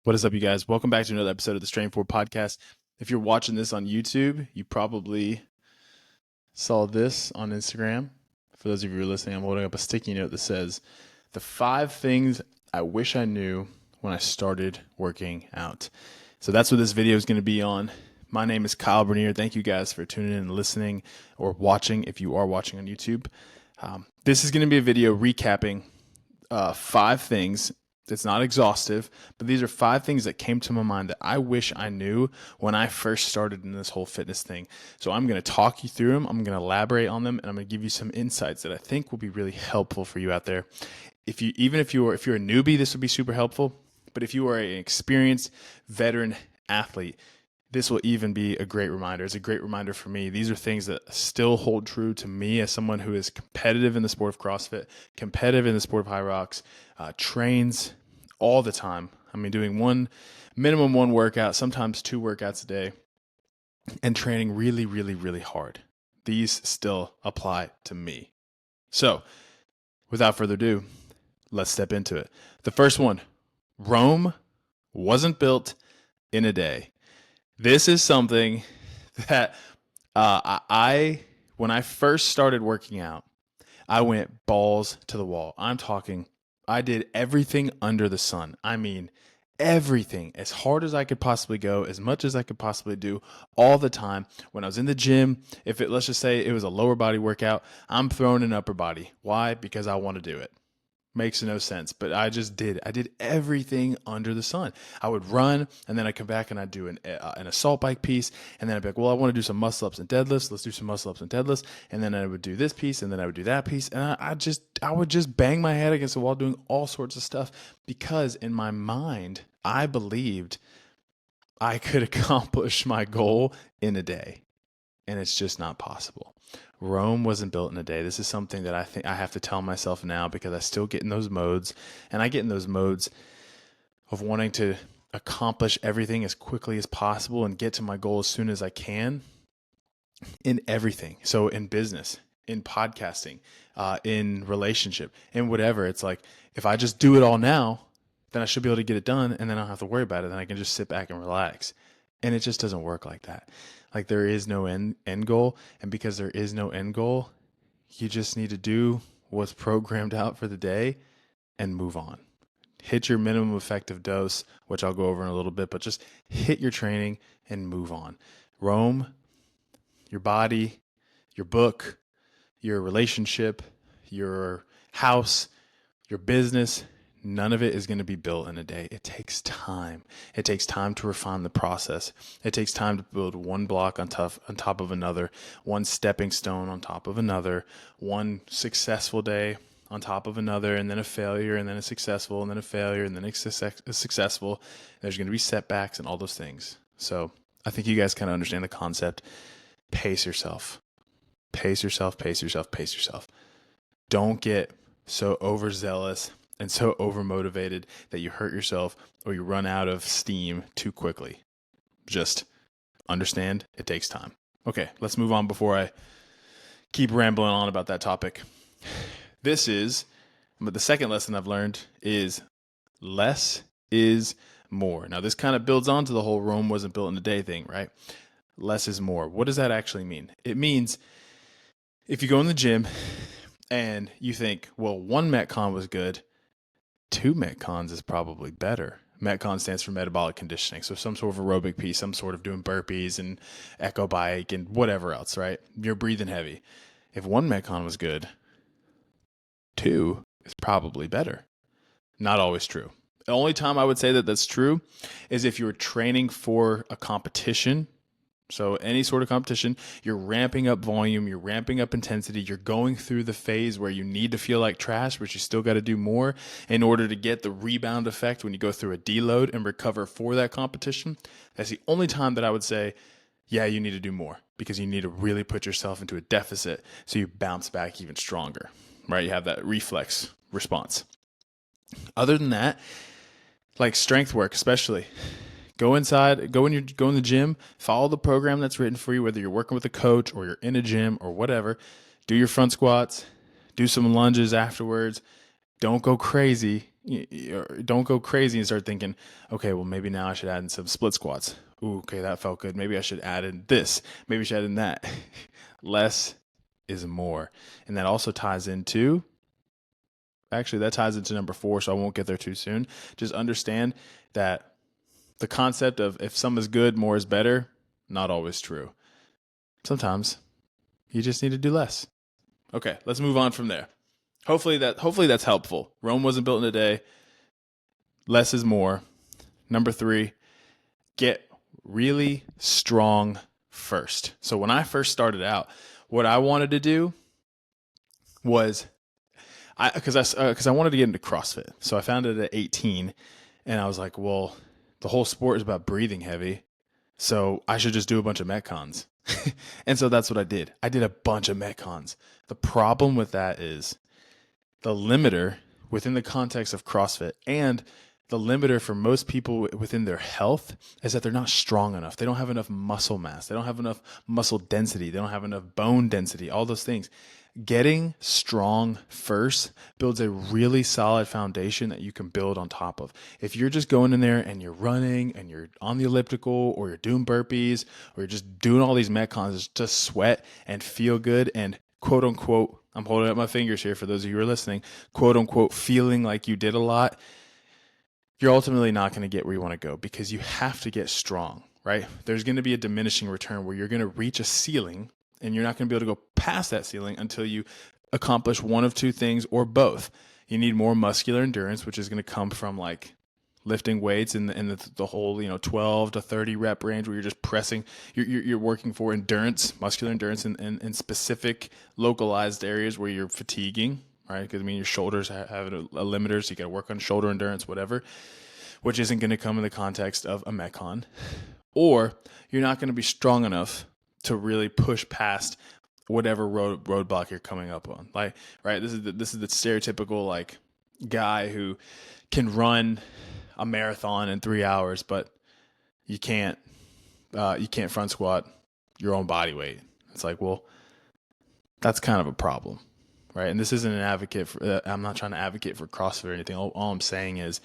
What is up, you guys? Welcome back to another episode of the Strain Forward Podcast. If you're watching this on YouTube, you probably saw this on Instagram. For those of you who are listening, I'm holding up a sticky note that says, "The 5 things I wish I knew when I started working out." So that's what this video is going to be on. My name is Kyle Bernier. Thank you guys for tuning in and listening or watching if you are watching on YouTube. This is going to be a video recapping 5 things. It's not exhaustive, but these are 5 things that came to my mind that I wish I knew when I first started in this whole fitness thing. So I'm going to talk you through them. I'm going to elaborate on them, and I'm going to give you some insights that I think will be really helpful for you out there. If you're a newbie, this would be super helpful. But if you are an experienced veteran athlete, this will even be a great reminder. It's a great reminder for me. These are things that still hold true to me as someone who is competitive in the sport of CrossFit, competitive in the sport of high rocks, trains all the time. I mean, doing minimum one workout, sometimes 2 workouts a day, and training really, really, really hard. These still apply to me. So, without further ado, let's step into it. The first one, Rome wasn't built in a day. This is something that when I first started working out, I went balls to the wall. I'm talking, I did everything under the sun. I mean, everything, as hard as I could possibly go, as much as I could possibly do, all the time. When I was in the gym, let's just say it was a lower body workout, I'm throwing an upper body. Why? Because I want to do it. Makes no sense, but I did everything under the sun. I would run, and then I'd come back and I'd do an assault bike piece, and then I'd be like, well, I want to do some muscle ups and deadlifts. Let's do some muscle ups and deadlifts. And then I would do this piece, and then I would do that piece. And I would just bang my head against the wall doing all sorts of stuff because in my mind, I believed I could accomplish my goal in a day. And it's just not possible. Rome wasn't built in a day. This is something that I think I have to tell myself now because I still get in those modes. And I get in those modes of wanting to accomplish everything as quickly as possible and get to my goal as soon as I can in everything. So in business, in podcasting, in relationship, in whatever. It's like, if I just do it all now, then I should be able to get it done, and then I don't have to worry about it. Then I can just sit back and relax. And it just doesn't work like that. Like, there is no end goal. And because there is no end goal, you just need to do what's programmed out for the day and move on. Hit your minimum effective dose, which I'll go over in a little bit, but just hit your training and move on. Rome, your body, your book, your relationship, your house, your business, none of it is going to be built in a day. It takes time. It takes time to refine the process. It takes time to build one block on top of another, one stepping stone on top of another, one successful day on top of another, and then a failure, and then a successful, and then a failure, and then a successful. There's going to be setbacks and all those things. So I think you guys kind of understand the concept. Pace yourself. Pace yourself, pace yourself, pace yourself. Don't get so overzealous and so overmotivated that you hurt yourself or you run out of steam too quickly. Just understand it takes time. Okay, let's move on before I keep rambling on about that topic. But the second lesson I've learned is less is more. Now, this kind of builds on to the whole Rome wasn't built in a day thing, right? Less is more. What does that actually mean? It means if you go in the gym and you think, well, 1 Metcon was good, 2 Metcons is probably better. Metcon stands for metabolic conditioning. So some sort of aerobic piece, some sort of doing burpees and echo bike and whatever else, right? You're breathing heavy. If 1 Metcon was good, 2 is probably better. Not always true. The only time I would say that that's true is if you're training for a competition. So any sort of competition, you're ramping up volume, you're ramping up intensity, you're going through the phase where you need to feel like trash, but you still got to do more in order to get the rebound effect when you go through a deload and recover for that competition. That's the only time that I would say, yeah, you need to do more because you need to really put yourself into a deficit so you bounce back even stronger, right? You have that reflex response. Other than that, like strength work especially, go inside, go in the gym, follow the program that's written for you, whether you're working with a coach or you're in a gym or whatever. Do your front squats, do some lunges afterwards. Don't go crazy. don't go crazy and start thinking, okay, well, maybe now I should add in some split squats. Ooh, okay, that felt good. Maybe I should add in this. Maybe I should add in that. Less is more. And that also ties into, actually, that ties into number 4, so I won't get there too soon. Just understand that the concept of if some is good, more is better, not always true. Sometimes you just need to do less. Okay, let's move on from there. Hopefully that's helpful. Rome wasn't built in a day. Less is more. Number 3, get really strong first. So when I first started out, what I wanted to do was because I wanted to get into CrossFit. So I found it at 18, and I was like, well, the whole sport is about breathing heavy, so I should just do a bunch of Metcons. And so that's what I did. I did a bunch of Metcons. The problem with that is the limiter within the context of CrossFit and the limiter for most people within their health is that they're not strong enough. They don't have enough muscle mass. They don't have enough muscle density. They don't have enough bone density, all those things. Getting strong first builds a really solid foundation that you can build on top of. If you're just going in there and you're running and you're on the elliptical or you're doing burpees or you're just doing all these Metcons to sweat and feel good and quote unquote, I'm holding up my fingers here for those of you who are listening, quote unquote, feeling like you did a lot, you're ultimately not going to get where you want to go because you have to get strong, right? There's going to be a diminishing return where you're going to reach a ceiling and you're not going to be able to go past that ceiling until you accomplish one of two things or both. You need more muscular endurance, which is going to come from like lifting weights in the whole 12 to 30 rep range where you're just pressing. You're working for endurance, muscular endurance in specific localized areas where you're fatiguing, right? Because your shoulders have a limiter, so you got to work on shoulder endurance, whatever, which isn't going to come in the context of a Metcon. Or you're not going to be strong enough to really push past whatever roadblock you're coming up on. Like, right, this is the stereotypical like guy who can run a marathon in 3 hours, but you can't front squat your own body weight. It's like, well, that's kind of a problem, right? And this isn't an advocate for. I'm not trying to advocate for CrossFit or anything. All I'm saying is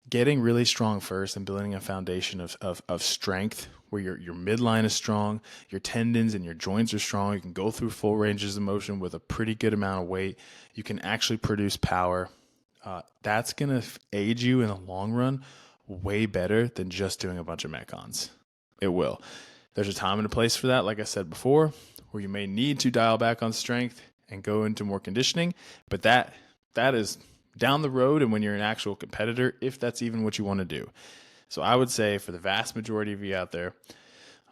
getting really strong first and building a foundation of strength where your midline is strong, your tendons and your joints are strong. You can go through full ranges of motion with a pretty good amount of weight. You can actually produce power. That's going to aid you in the long run way better than just doing a bunch of Metcons. It will. There's a time and a place for that, like I said before, where you may need to dial back on strength and go into more conditioning, but that is down the road and when you're an actual competitor, if that's even what you want to do. So I would say for the vast majority of you out there,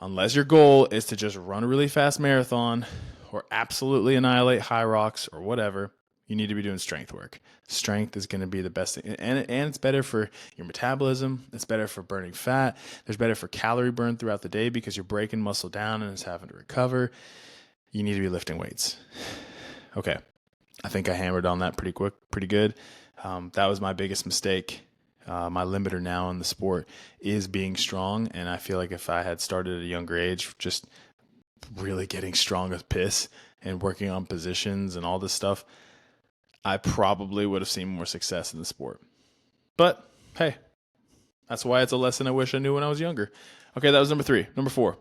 unless your goal is to just run a really fast marathon or absolutely annihilate high rocks or whatever, you need to be doing strength work. Strength is going to be the best thing. And it's better for your metabolism. It's better for burning fat. There's better for calorie burn throughout the day because you're breaking muscle down and it's having to recover. You need to be lifting weights. Okay. I think I hammered on that pretty good. That was my biggest mistake. My limiter now in the sport is being strong. And I feel like if I had started at a younger age, just really getting strong as piss and working on positions and all this stuff, I probably would have seen more success in the sport. But hey, that's why it's a lesson I wish I knew when I was younger. Okay, that was number 3. Number 4,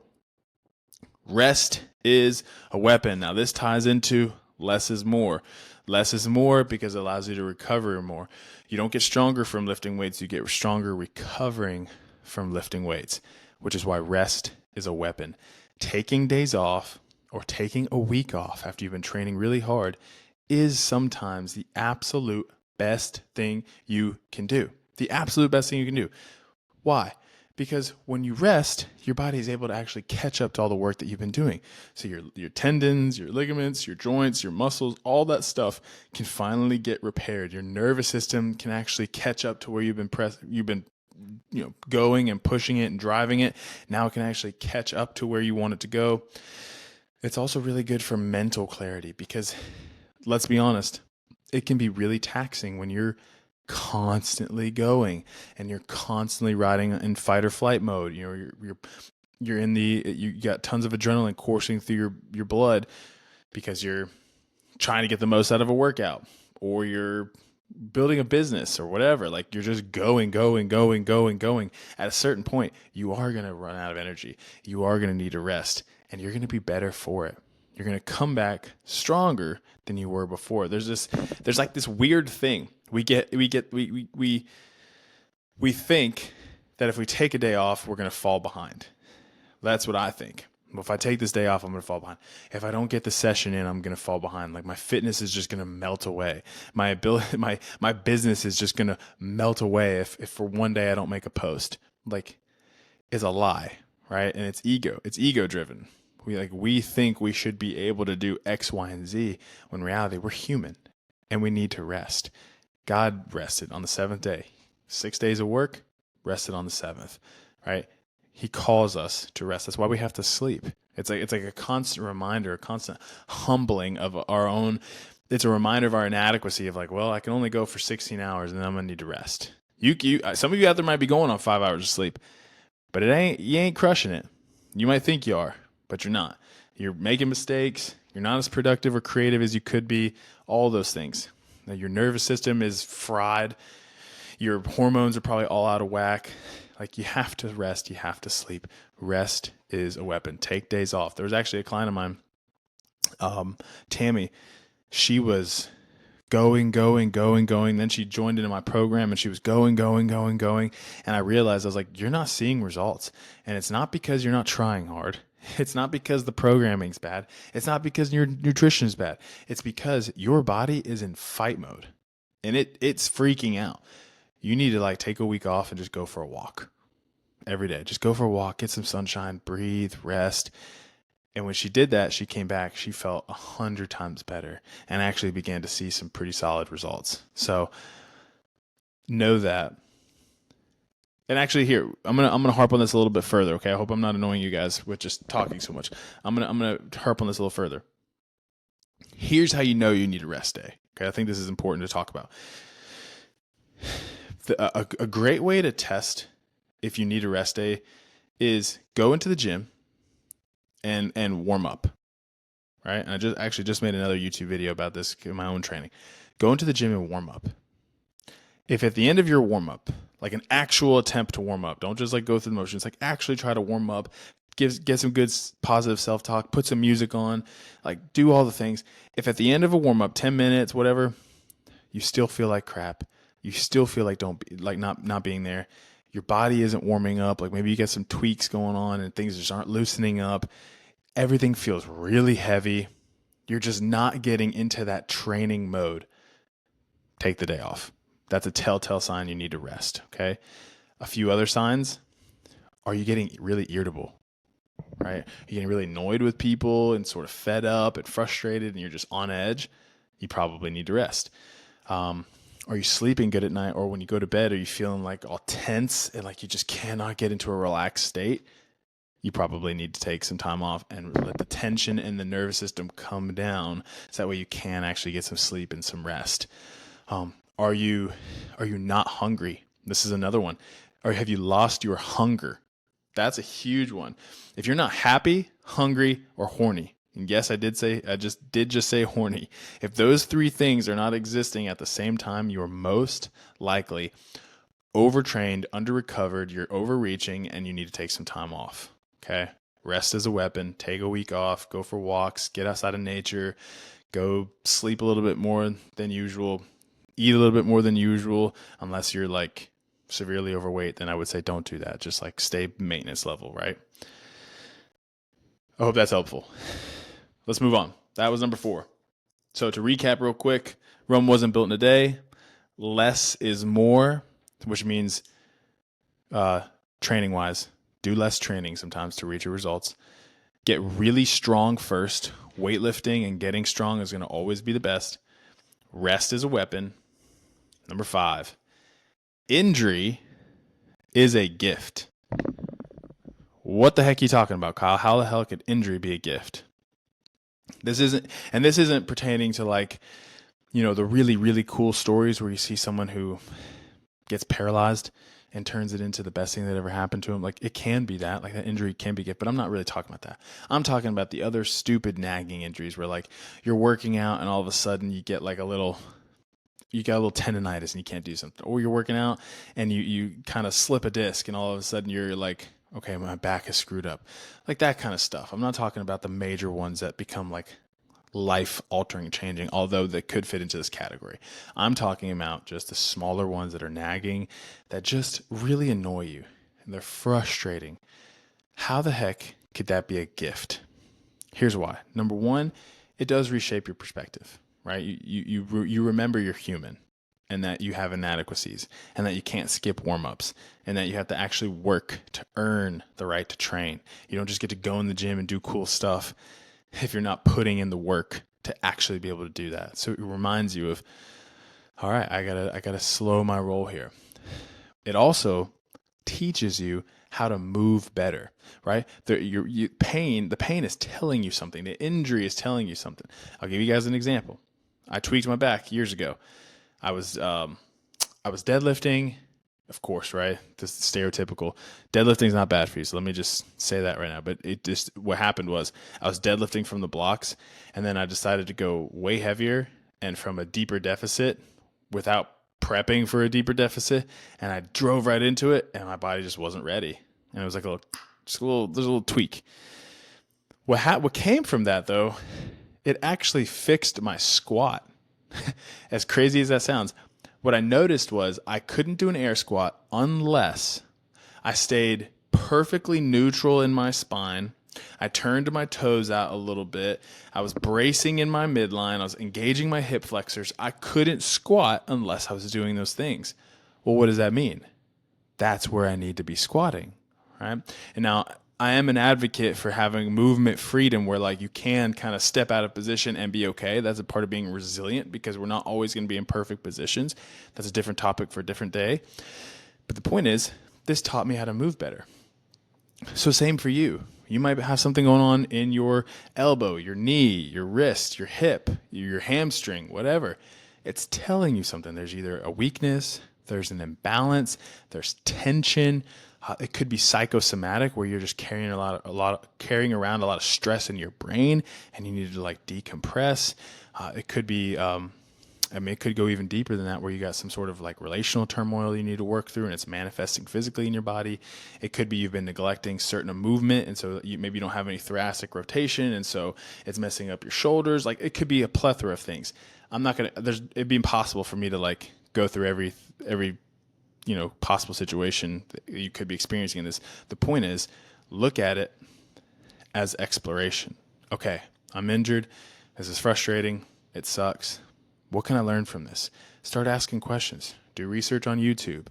rest is a weapon. Now this ties into less is more. Less is more because it allows you to recover more. You don't get stronger from lifting weights. You get stronger recovering from lifting weights, which is why rest is a weapon. Taking days off or taking a week off after you've been training really hard is sometimes the absolute best thing you can do. The absolute best thing you can do. Why? Because when you rest, your body is able to actually catch up to all the work that you've been doing. So your tendons, your ligaments, your joints, your muscles, all that stuff can finally get repaired. Your nervous system can actually catch up to where you've been going and pushing it and driving it. Now it can actually catch up to where you want it to go. It's also really good for mental clarity because let's be honest, it can be really taxing when you're constantly going and you're constantly riding in fight or flight mode. You got tons of adrenaline coursing through your blood because you're trying to get the most out of a workout, or you're building a business or whatever. Like you're just going, going, going, going, going. At a certain point, you are going to run out of energy. You are going to need to rest, and you're going to be better for it. You're going to come back stronger than you were before. There's like this weird thing. We think that if we take a day off, we're going to fall behind. That's what I think. If I take this day off, I'm going to fall behind. If I don't get the session in, I'm going to fall behind. Like my fitness is just going to melt away. My ability, my business is just going to melt away if for one day I don't make a post. Like, is a lie, right? And it's ego. It's ego driven. We think we should be able to do X, Y, and Z when in reality we're human and we need to rest. God rested on the seventh day. 6 days of work, rested on the seventh, right? He calls us to rest. That's why we have to sleep. It's like a constant reminder, a constant humbling of our own. It's a reminder of our inadequacy of like, well, I can only go for 16 hours and then I'm gonna need to rest. Some of you out there might be going on 5 hours of sleep, but you ain't crushing it. You might think you are, but you're not. You're making mistakes. You're not as productive or creative as you could be. All those things. Now, your nervous system is fried. Your hormones are probably all out of whack. Like you have to rest. You have to sleep. Rest is a weapon. Take days off. There was actually a client of mine, Tammy. She was going. Then she joined into my program and she was going. And I realized, I was like, you're not seeing results. And it's not because you're not trying hard. It's not because the programming's bad. It's not because your nutrition is bad. It's because your body is in fight mode and it's freaking out. You need to like take a week off and just go for a walk every day. Just go for a walk, get some sunshine, breathe, rest. And when she did that, she came back, she felt 100 times better and actually began to see some pretty solid results. So know that. And actually here, I'm gonna harp on this a little bit further, okay? I hope I'm not annoying you guys with just talking so much. I'm gonna harp on this a little further. Here's how you know you need a rest day. Okay, I think this is important to talk about. A great way to test if you need a rest day is go into the gym and warm up, right? And I just made another YouTube video about this in my own training. Go into the gym and warm up. If at the end of your warm up, like an actual attempt to warm up, don't just like go through the motions, like actually try to warm up, get some good positive self-talk, put some music on, like do all the things. If at the end of a warm up, 10 minutes, whatever, you still feel like crap, you still feel like not being there, your body isn't warming up, like maybe you get some tweaks going on and things just aren't loosening up, everything feels really heavy, you're just not getting into that training mode, take the day off. That's a telltale sign you need to rest, okay? A few other signs, are you getting really irritable, right? You're getting really annoyed with people and sort of fed up and frustrated and you're just on edge, you probably need to rest. Are you sleeping good at night, or when you go to bed, are you feeling like all tense and like you just cannot get into a relaxed state? You probably need to take some time off and let the tension in the nervous system come down so that way you can actually get some sleep and some rest. Are you not hungry? This is another one. Or have you lost your hunger? That's a huge one. If you're not happy, hungry, or horny, and yes, I did just say horny. If those three things are not existing at the same time, you're most likely overtrained, under-recovered, you're overreaching, and you need to take some time off. Okay? Rest is a weapon. Take a week off, go for walks, get outside of nature, go sleep a little bit more than usual, eat a little bit more than usual, unless you're like severely overweight, then I would say don't do that. Just like stay maintenance level, right? I hope that's helpful. Let's move on. That was number 4. So to recap real quick, Rome wasn't built in a day. Less is more, which means training wise, do less training sometimes to reach your results. Get really strong first. Weightlifting and getting strong is going to always be the best. Rest is a weapon. Number 5, injury is a gift. What the heck are you talking about, Kyle? How the hell could injury be a gift? This isn't pertaining to like, the really, really cool stories where you see someone who gets paralyzed and turns it into the best thing that ever happened to him. Like it can be that, like that injury can be a gift, but I'm not really talking about that. I'm talking about the other stupid nagging injuries where like you're working out and all of a sudden you get like a little you got a little tendonitis and you can't do something, or you're working out and you kind of slip a disc and all of a sudden you're like, okay, my back is screwed up, like that kind of stuff. I'm not talking about the major ones that become like life altering, changing, although that could fit into this category. I'm talking about just the smaller ones that are nagging, that just really annoy you and they're frustrating. How the heck could that be a gift? Here's why. Number one, it does reshape your perspective, right? You remember you're human and that you have inadequacies and that you can't skip warm-ups and that you have to actually work to earn the right to train. You don't just get to go in the gym and do cool stuff if you're not putting in the work to actually be able to do that. So it reminds you of, all right, I gotta slow my roll here. It also teaches you how to move better, right? The pain is telling you something. The injury is telling you something. I'll give you guys an example. I tweaked my back years ago. I was deadlifting, of course, right? This is stereotypical. Deadlifting is not bad for you, so let me just say that right now. But what happened was I was deadlifting from the blocks, and then I decided to go way heavier and from a deeper deficit without prepping for a deeper deficit, and I drove right into it, and my body just wasn't ready. And it was like there's a little tweak. What came from that though, it actually fixed my squat. As crazy as that sounds, what I noticed was I couldn't do an air squat unless I stayed perfectly neutral in my spine. I turned my toes out a little bit. I was bracing in my midline. I was engaging my hip flexors. I couldn't squat unless I was doing those things. Well, what does that mean? That's where I need to be squatting, right? And now I am an advocate for having movement freedom where like you can kind of step out of position and be okay. That's a part of being resilient because we're not always going to be in perfect positions. That's a different topic for a different day. But the point is, this taught me how to move better. So same for you. You might have something going on in your elbow, your knee, your wrist, your hip, your hamstring, whatever. It's telling you something. There's either a weakness, there's an imbalance, there's tension. It could be psychosomatic where you're just carrying around a lot of stress in your brain and you need to like decompress. It could be it could go even deeper than that where you got some sort of like relational turmoil you need to work through and it's manifesting physically in your body. It could be you've been neglecting certain movement and so maybe you don't have any thoracic rotation and so it's messing up your shoulders. Like it could be a plethora of things. It'd be impossible for me to like go through every possible situation that you could be experiencing in this. The point is, look at it as exploration. Okay, I'm injured. This is frustrating. It sucks. What can I learn from this? Start asking questions. Do research on YouTube.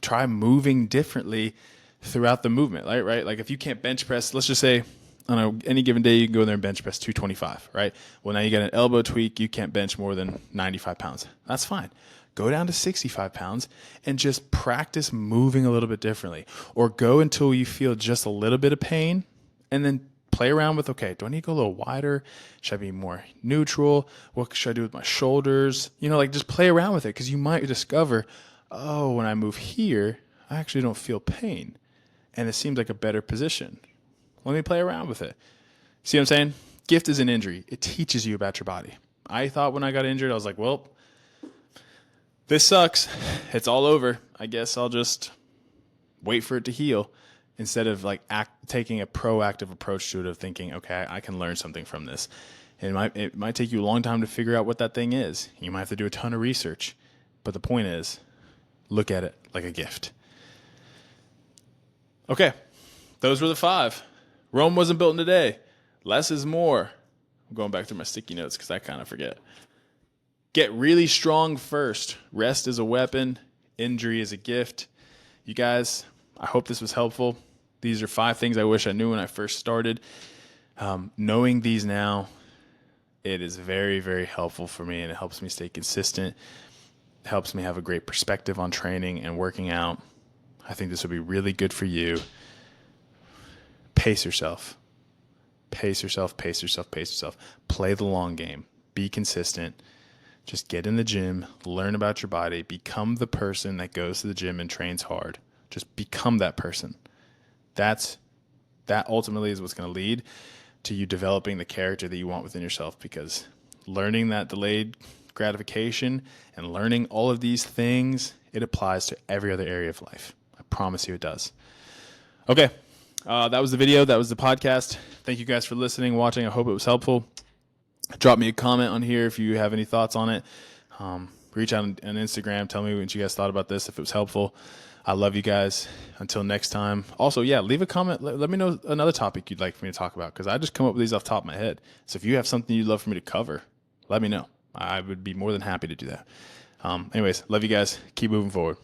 Try moving differently throughout the movement, right? Like if you can't bench press, let's just say on any given day you can go there and bench press 225, right? Well, now you got an elbow tweak. You can't bench more than 95 pounds. That's fine. Go down to 65 pounds and just practice moving a little bit differently. Or go until you feel just a little bit of pain and then play around with, okay, do I need to go a little wider? Should I be more neutral? What should I do with my shoulders? Just play around with it because you might discover, oh, when I move here, I actually don't feel pain. And it seems like a better position. Let me play around with it. See what I'm saying? Gift is an injury. It teaches you about your body. I thought when I got injured, I was like, well, this sucks. It's all over. I guess I'll just wait for it to heal instead of like taking a proactive approach to it of thinking, okay, I can learn something from this. And it might take you a long time to figure out what that thing is. You might have to do a ton of research. But the point is, look at it like a gift. Okay, those were the 5. Rome wasn't built in a day. Less is more. I'm going back through my sticky notes because I kind of forget. Get really strong first. Rest is a weapon. Injury is a gift. You guys, I hope this was helpful. These are 5 things I wish I knew when I first started. Knowing these now, it is very, very helpful for me, and it helps me stay consistent. It helps me have a great perspective on training and working out. I think this will be really good for you. Pace yourself. Pace yourself, pace yourself, pace yourself. Play the long game. Be consistent. Just get in the gym, learn about your body, become the person that goes to the gym and trains hard. Just become that person. That ultimately is what's going to lead to you developing the character that you want within yourself, because learning that delayed gratification and learning all of these things, it applies to every other area of life. I promise you it does. Okay. That was the video. That was the podcast. Thank you guys for listening, watching. I hope it was helpful. Drop me a comment on here if you have any thoughts on it. Reach out on Instagram. Tell me what you guys thought about this, if it was helpful. I love you guys. Until next time. Also, yeah, leave a comment. Let me know another topic you'd like for me to talk about, because I just come up with these off the top of my head. So if you have something you'd love for me to cover, let me know. I would be more than happy to do that. Anyways, love you guys. Keep moving forward.